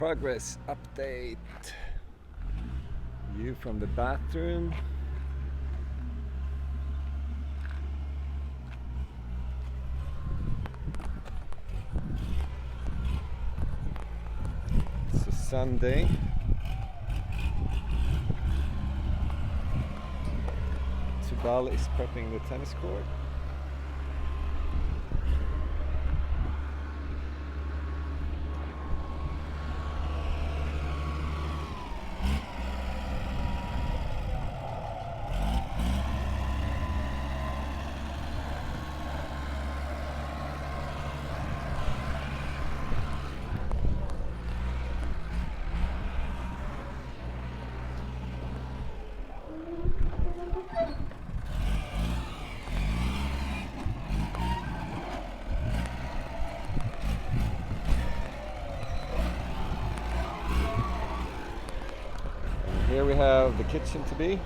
Progress update. View from the bathroom. It's a Sunday. Subal is prepping the tennis court. Here we have the kitchen to be.